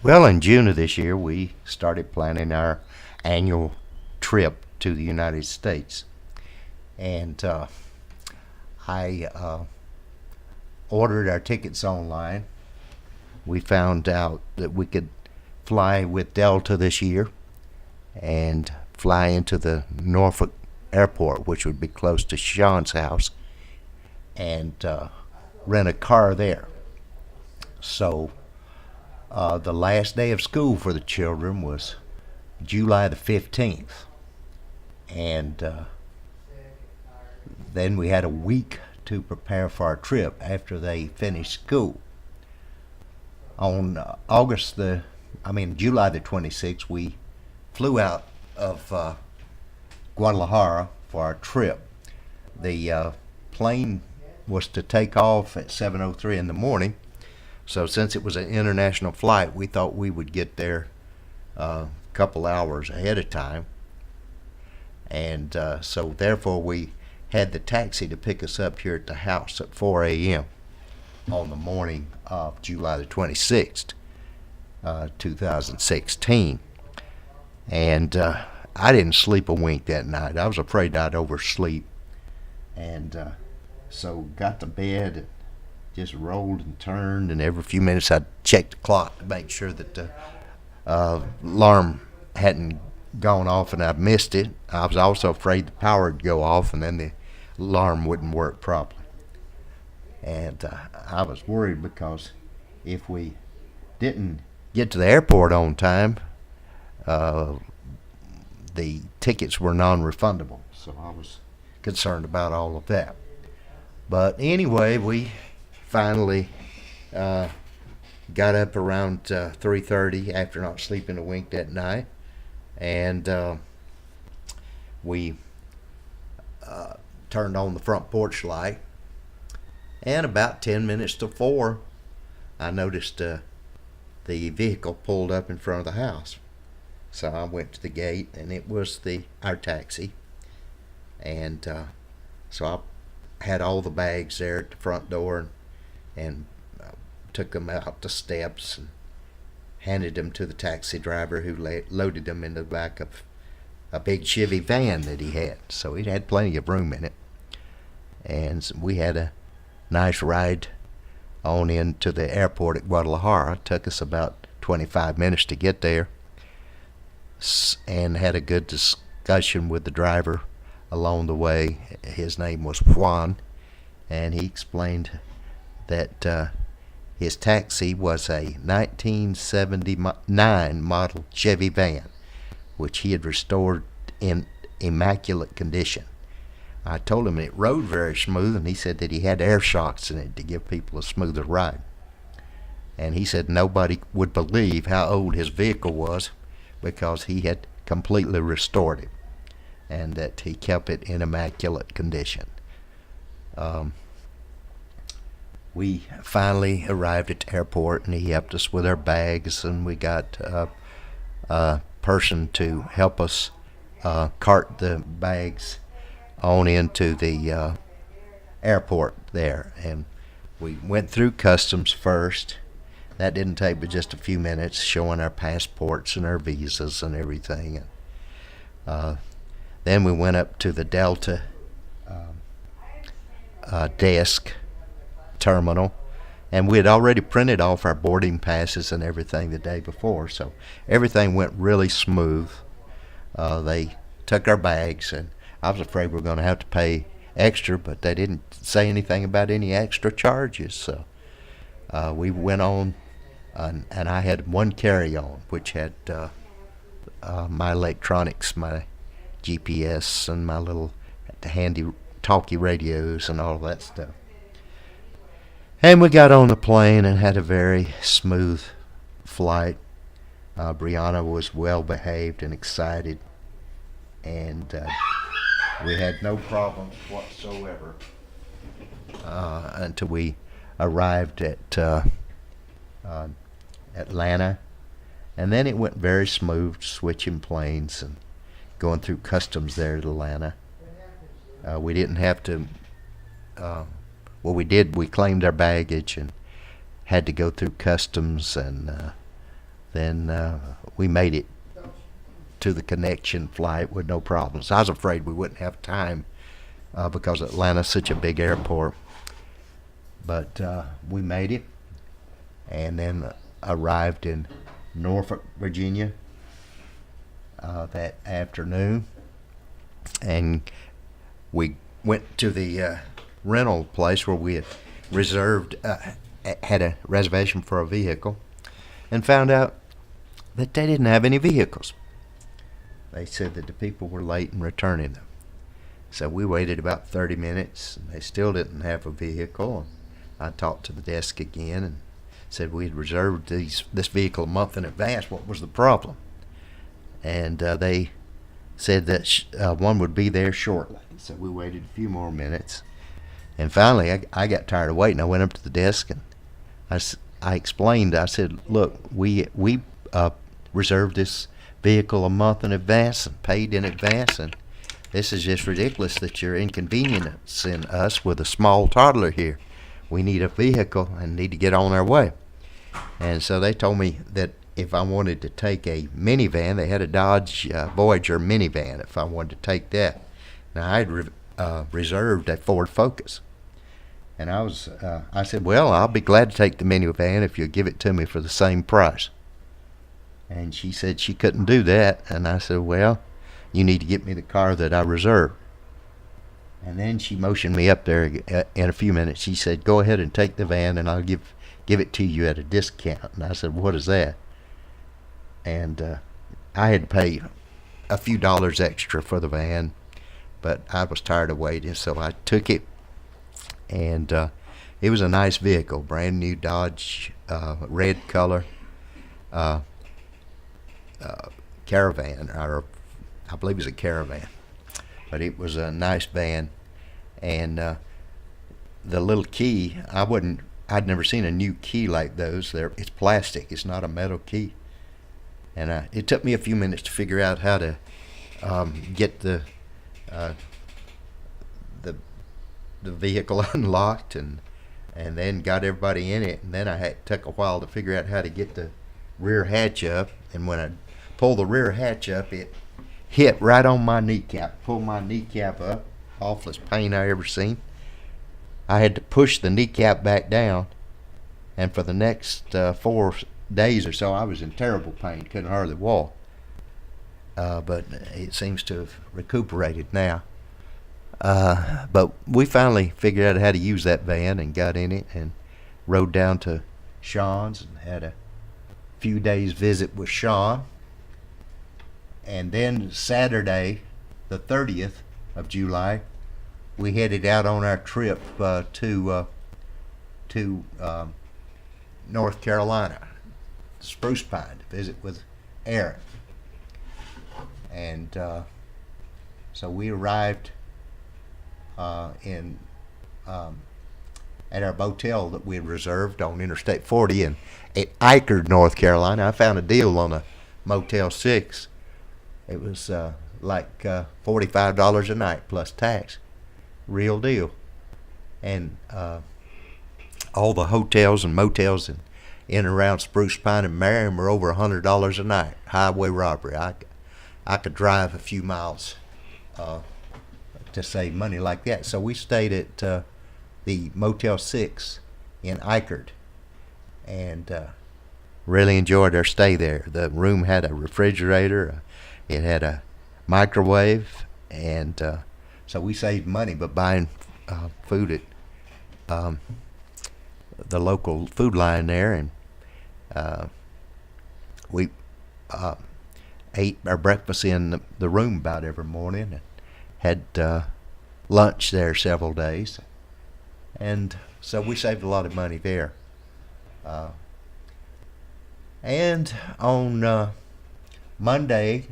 Well, in June of this year, we started planning our annual trip to the United States. And I ordered our tickets online. We found out that we could fly with Delta this year and fly into the Norfolk airport, which would be close to Sean's house, and rent a car there. So the last day of school for the children was July the 15th. And then we had a week to prepare for our trip after they finished school. On July the 26th, we flew out of Guadalajara for our trip. The plane was to take off at 7:03 in the morning. So since it was an international flight, we thought we would get there a couple hours ahead of time. And so therefore we had the taxi to pick us up here at the house at 4 a.m. on the morning of July the 26th, 2016. And I didn't sleep a wink that night. I was afraid I'd oversleep. And so got to bed and just rolled and turned. And every few minutes I'd check the clock to make sure that the alarm hadn't gone off and I'd missed it. I was also afraid the power would go off and then the alarm wouldn't work properly. And I was worried because if we didn't get to the airport on time, the tickets were non-refundable. So I was concerned about all of that. But anyway, we finally got up around 3:30 after not sleeping a wink that night, and we turned on the front porch light. And about 10 minutes to 4, I noticed the vehicle pulled up in front of the house. So I went to the gate, and it was our taxi. And so I had all the bags there at the front door, and took them out the steps and handed them to the taxi driver, who loaded them in the back of a big Chevy van that he had. So it had plenty of room in it. And we had a nice ride on into the airport at Guadalajara. It took us about 25 minutes to get there, and had a good discussion with the driver along the way. His name was Juan, and he explained that his taxi was a 1979 model Chevy van, which he had restored in immaculate condition. I told him it rode very smooth, and he said that he had air shocks in it to give people a smoother ride. And he said nobody would believe how old his vehicle was because he had completely restored it, and that he kept it in immaculate condition. We finally arrived at the airport, and he helped us with our bags, and we got a person to help us cart the bags on into the airport there. And we went through customs first. That didn't take but just a few minutes, showing our passports and our visas and everything. Then we went up to the Delta desk terminal, and we had already printed off our boarding passes and everything the day before, so everything went really smooth. They took our bags, and I was afraid we were going to have to pay extra, but they didn't say anything about any extra charges. So we went on, and I had one carry-on, which had my electronics, my GPS, and my little handy talkie radios and all that stuff. And we got on the plane and had a very smooth flight. Brianna was well behaved and excited, and we had no problems whatsoever until we arrived at Atlanta. And then it went very smooth, switching planes and going through customs there at Atlanta. We didn't have to, well, we did. We claimed our baggage and had to go through customs, and then we made it to the connection flight with no problems. I was afraid we wouldn't have time because Atlanta's such a big airport. But we made it, and then arrived in Norfolk, Virginia that afternoon. And we went to the rental place where we had reserved, had a reservation for a vehicle, and found out that they didn't have any vehicles. They said that the people were late in returning them. So we waited about 30 minutes, and they still didn't have a vehicle. I talked to the desk again and said we had reserved this vehicle a month in advance. What was the problem? And they said that one would be there shortly. So we waited a few more minutes. And finally, I got tired of waiting. I went up to the desk and I explained. I said, look, we reserved this vehicle a month in advance and paid in advance, and this is just ridiculous that you're inconveniencing us with a small toddler here. We need a vehicle and need to get on our way. And so they told me that if I wanted to take a minivan, they had a Dodge Voyager minivan, if I wanted to take that. Now, I had reserved a Ford Focus. And I said, well, I'll be glad to take the minivan if you'll give it to me for the same price. And she said she couldn't do that. And I said, well, you need to get me the car that I reserved. And then she motioned me up there in a few minutes. She said, go ahead and take the van, and I'll give it to you at a discount. And I said, what is that? And I had to pay a few dollars extra for the van, but I was tired of waiting, so I took it. And it was a nice vehicle, brand new Dodge, red color. Caravan, or I believe it was a Caravan, but it was a nice van. And the little key, I'd never seen a new key like those. It's plastic, it's not a metal key. And it took me a few minutes to figure out how to get the vehicle unlocked, and then got everybody in it. And then took a while to figure out how to get the rear hatch up. And when I pulled the rear hatch up, it hit right on my kneecap. Pulled my kneecap up. Awfulest pain I ever seen. I had to push the kneecap back down, and for the next 4 days or so, I was in terrible pain. Couldn't hardly walk. But it seems to have recuperated now. But we finally figured out how to use that van and got in it and rode down to Sean's and had a few days visit with Sean. And then Saturday, the 30th of July, we headed out on our trip to North Carolina, Spruce Pine, to visit with Aaron. And so we arrived at our motel that we had reserved on Interstate 40 at Eichard, North Carolina. I found a deal on a Motel 6. It was like $45 a night plus tax. Real deal. And all the hotels and motels in and around Spruce Pine and Marion were over $100 a night. Highway robbery. I could drive a few miles to save money like that. So we stayed at the Motel 6 in Eichard, and really enjoyed our stay there. The room had a refrigerator, it had a microwave, and so we saved money by buying food at the local food line there, and we ate our breakfast in the room about every morning, and had lunch there several days, and so we saved a lot of money there. And on Monday,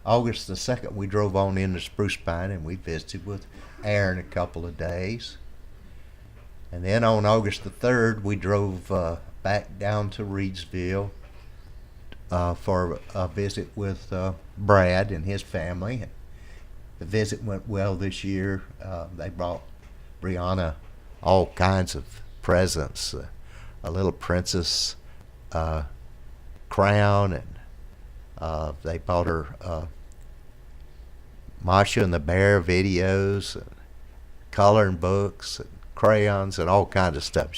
August the 2nd, we drove on into Spruce Pine, and we visited with Aaron a couple of days. And then on August the 3rd, we drove back down to Reidsville for a visit with Brad and his family. The visit went well this year. They brought Brianna all kinds of presents. A little princess Crown, and they bought her Masha and the Bear videos, and coloring books, and crayons, and all kinds of stuff.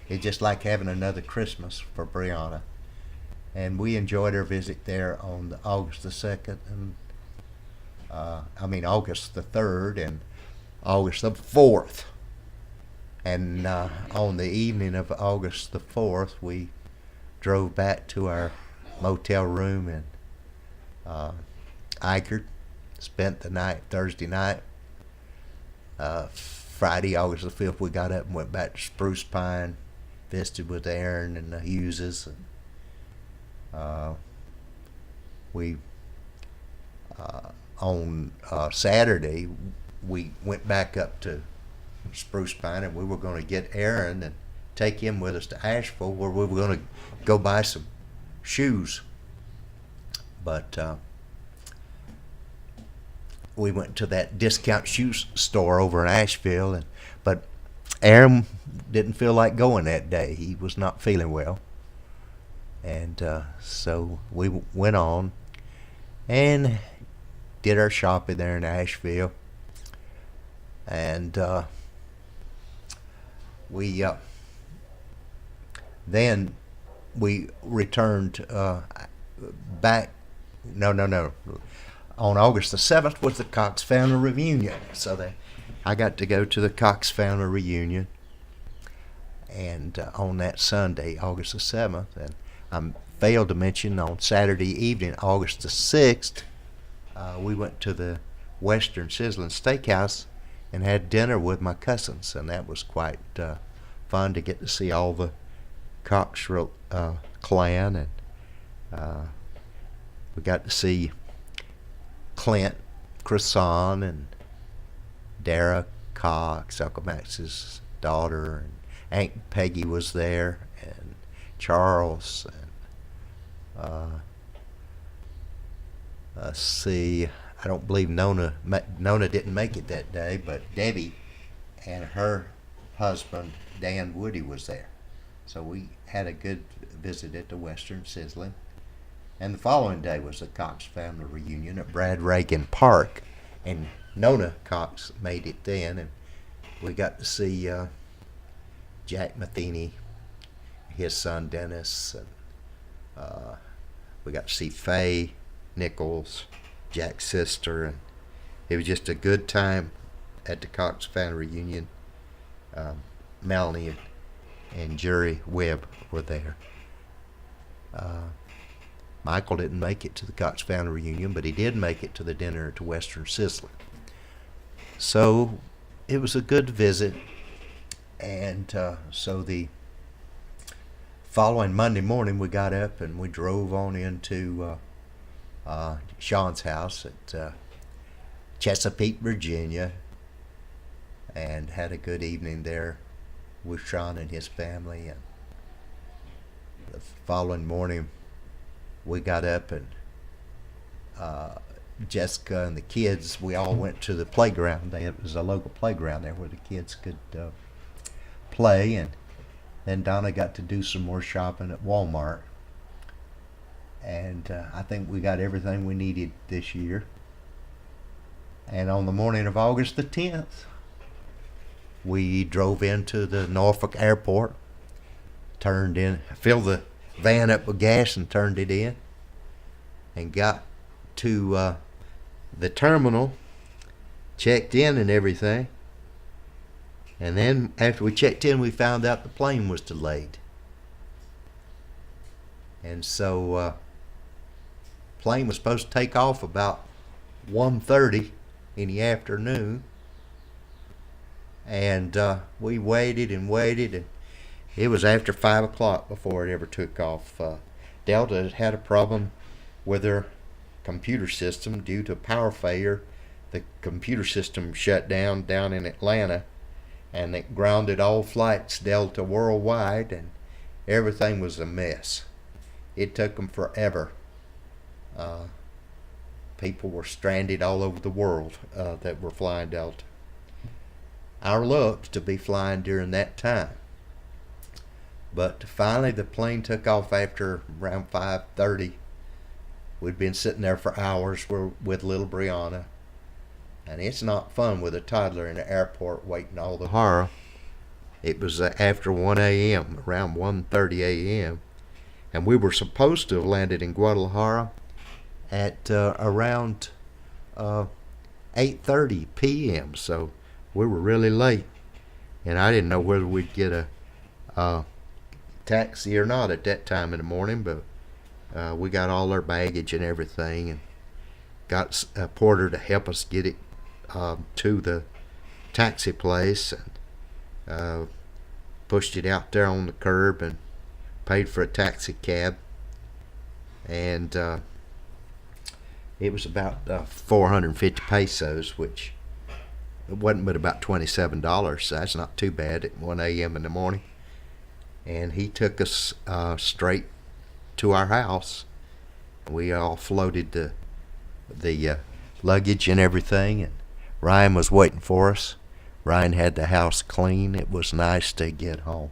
It's just like having another Christmas for Brianna. And we enjoyed our visit there on August the 2nd, and August the 3rd and August the 4th. And on the evening of August the 4th, we drove back to our motel room in Eichard, spent the night, Thursday night. Friday, August the 5th, we got up and went back to Spruce Pine, visited with Aaron and the Hugheses. And, on Saturday, we went back up to Spruce Pine, and we were going to get Aaron and take him with us to Asheville, where we were going to go buy some shoes. But we went to that discount shoe store over in Asheville, but Aaron didn't feel like going that day. He was not feeling well. And so we went on and did our shopping there in Asheville. And then we returned back. No. On August the 7th was the Cox family reunion. So I got to go to the Cox family reunion. And on that Sunday, August the 7th, and I failed to mention on Saturday evening, August the 6th, we went to the Western Sizzling Steakhouse and had dinner with my cousins, and that was quite fun to get to see all the Cox clan, and we got to see Clint Cresson and Dara Cox, Uncle Max's daughter, and Aunt Peggy was there, and Charles, and let's see, I don't believe Nona didn't make it that day, but Debbie and her husband Dan Woody was there. So we had a good visit at the Western Sizzling. And the following day was the Cox family reunion at Brad Reagan Park, and Nona Cox made it then, and we got to see Jack Matheny, his son Dennis, and we got to see Faye Nichols, Jack's sister, and it was just a good time at the Cox family reunion. Melanie and Jerry Webb were there. Michael didn't make it to the Cox family reunion, but he did make it to the dinner at the Western Sizzling. So it was a good visit, and so the following Monday morning we got up and we drove on into Sean's house at Chesapeake, Virginia, and had a good evening there with Sean and his family. And the following morning we got up, and Jessica and the kids, we all went to the playground. It was a local playground there where the kids could play, and then Donna got to do some more shopping at Walmart. And I think we got everything we needed this year. And on the morning of August the 10th, we drove into the Norfolk Airport, filled the van up with gas and turned it in, and got to the terminal, checked in and everything. And then after we checked in, we found out the plane was delayed. And so plane was supposed to take off about 1:30 in the afternoon. And we waited and waited, and it was after 5 o'clock before it ever took off. Delta had a problem with their computer system due to power failure. The computer system shut down in Atlanta, and it grounded all flights Delta worldwide, and everything was a mess. It took them forever. People were stranded all over the world that were flying Delta. Our luck to be flying during that time. But finally, the plane took off after around 5:30. We'd been sitting there for hours with little Brianna, and it's not fun with a toddler in the airport waiting all the horror. It was after 1 a.m., around 1:30 a.m., and we were supposed to have landed in Guadalajara at around 8:30 p.m., so we were really late, and I didn't know whether we'd get a taxi or not at that time in the morning, but we got all our baggage and everything, and got a porter to help us get it to the taxi place, and pushed it out there on the curb and paid for a taxi cab, and it was about 450 pesos, which it wasn't but about $27, so that's not too bad at 1 a.m. in the morning. And he took us straight to our house. We all floated the luggage and everything, and Ryan was waiting for us. Ryan had the house clean. It was nice to get home,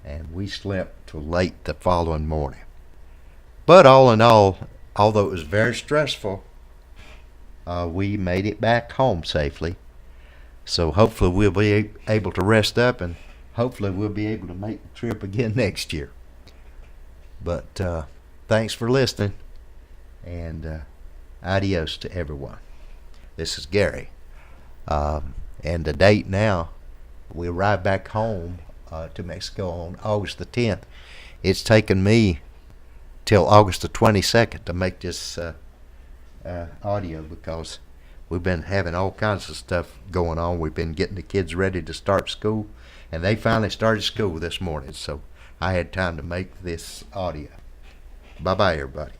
and we slept till late the following morning. But all in all, although it was very stressful, we made it back home safely. So hopefully we'll be able to rest up, and hopefully we'll be able to make the trip again next year. But thanks for listening, and adios to everyone. This is Gary. And the date now, we arrived back home to Mexico on August the 10th. It's taken me till August the 22nd to make this audio, because we've been having all kinds of stuff going on. We've been getting the kids ready to start school, and they finally started school this morning, so I had time to make this audio. Bye-bye, everybody.